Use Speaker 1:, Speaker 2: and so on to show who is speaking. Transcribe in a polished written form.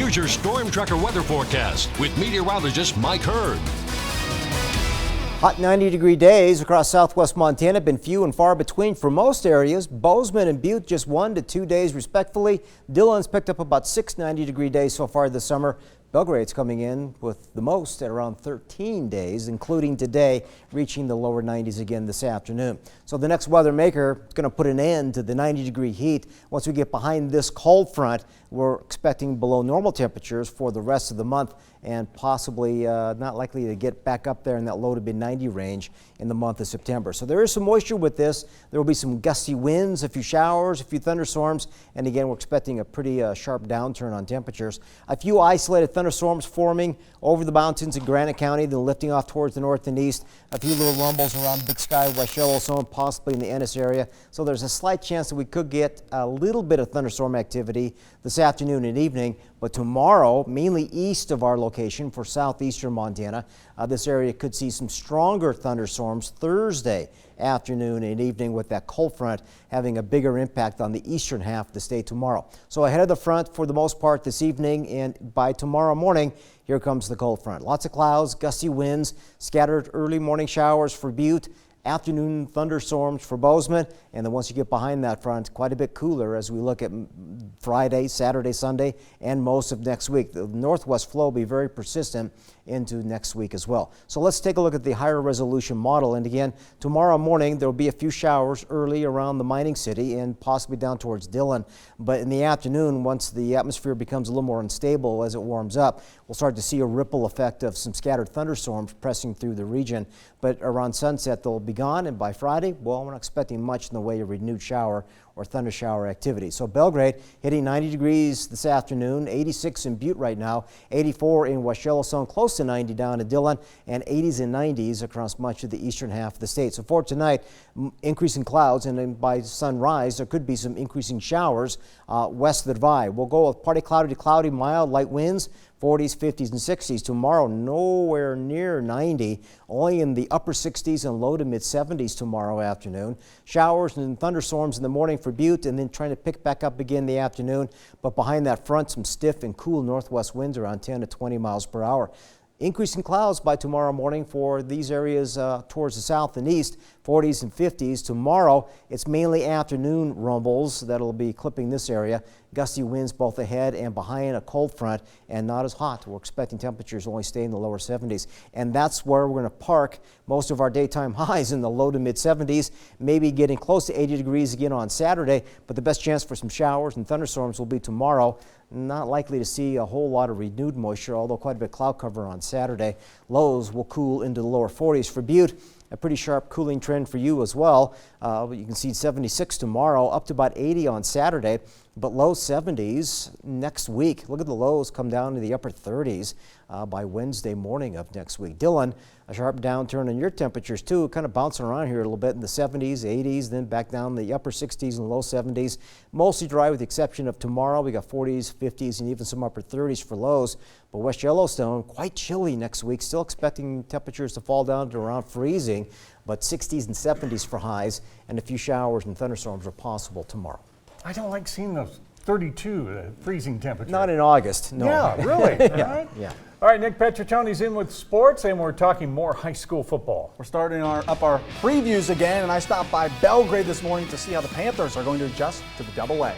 Speaker 1: Here's your Storm Tracker weather forecast with meteorologist Mike Hurd.
Speaker 2: Hot 90-degree days across southwest Montana have been few and far between for most areas. Bozeman and Butte just 1 to 2 days respectively. Dillon's picked up about 6 90-degree days so far this summer. Belgrade's coming in with the most at around 13 days, including today, reaching the lower 90s again this afternoon. So the next weather maker is going to put an end to the 90-degree heat. Once we get behind this cold front, we're expecting below normal temperatures for the rest of the month and possibly not likely to get back up there in that low to mid 90 range in the month of September. So there is some moisture with this. There will be some gusty winds, a few showers, a few thunderstorms, and again we're expecting a pretty sharp downturn on temperatures. A few isolated thunderstorms forming over the mountains in Granite County, then lifting off towards the north and east. A few little rumbles around Big Sky, West Yellowstone, possibly in the Ennis area. So there's a slight chance that we could get a little bit of thunderstorm activity this afternoon and evening. But tomorrow, mainly east of our location for southeastern Montana, this area could see some stronger thunderstorms Thursday afternoon and evening, with that cold front having a bigger impact on the eastern half of the state tomorrow. So ahead of the front for the most part this evening, and by tomorrow morning, here comes the cold front. Lots of clouds, gusty winds, scattered early morning showers for Butte, afternoon thunderstorms for Bozeman, and then once you get behind that front, quite a bit cooler as we look at Friday, Saturday, Sunday, and most of next week. The northwest flow will be very persistent into next week as well. So let's take a look at the higher resolution model. And again, tomorrow morning there will be a few showers early around the mining city and possibly down towards Dillon. But in the afternoon, once the atmosphere becomes a little more unstable as it warms up, we'll start to see a ripple effect of some scattered thunderstorms pressing through the region. But around sunset they'll be gone, and by Friday, well, we're not expecting much in the way of renewed shower or thunder shower activity. So Belgrade hitting 90 degrees this afternoon, 86 in Butte right now, 84 in West Yellowstone, close to 90 down at Dillon, and 80s and 90s across much of the eastern half of the state. So for tonight, increasing clouds, and then by sunrise there could be some increasing showers west of the Divide. We'll go with partly cloudy to cloudy, mild, light winds, 40s, 50s, and 60s. Tomorrow, nowhere near 90, only in the upper 60s and low to mid 70s tomorrow afternoon. Showers and thunderstorms in the morning for Butte, and then trying to pick back up again in the afternoon. But behind that front, some stiff and cool northwest winds around 10 to 20 miles per hour. Increasing clouds by tomorrow morning for these areas towards the south and east, 40s and 50s. Tomorrow, it's mainly afternoon rumbles that'll be clipping this area. Gusty winds both ahead and behind a cold front, and not as hot. We're expecting temperatures only stay in the lower 70s. And that's where we're going to park most of our daytime highs, in the low to mid 70s, maybe getting close to 80 degrees again on Saturday. But the best chance for some showers and thunderstorms will be tomorrow. Not likely to see a whole lot of renewed moisture, although quite a bit of cloud cover on Saturday. Lows will cool into the lower 40s for Butte. A pretty sharp cooling trend for you as well. You can see 76 tomorrow, up to about 80 on Saturday, but low 70s next week. Look at the lows come down to the upper 30s by Wednesday morning of next week. Dillon, a sharp downturn in your temperatures too, kind of bouncing around here a little bit in the 70s, 80s, then back down the upper 60s and low 70s. Mostly dry with the exception of tomorrow. We got 40s, 50s, and even some upper 30s for lows. But West Yellowstone, quite chilly next week. Still expecting temperatures to fall down to around freezing, but 60s and 70s for highs, and a few showers and thunderstorms are possible tomorrow.
Speaker 3: I don't like seeing those 32 freezing temperatures.
Speaker 2: Not in August, no.
Speaker 3: Yeah, really?
Speaker 2: Yeah,
Speaker 3: all right.
Speaker 2: yeah.
Speaker 3: All right, Nick Petriccioni's in with sports, and we're talking more high school football.
Speaker 4: We're starting up our previews again, and I stopped by Belgrade this morning to see how the Panthers are going to adjust to the double A.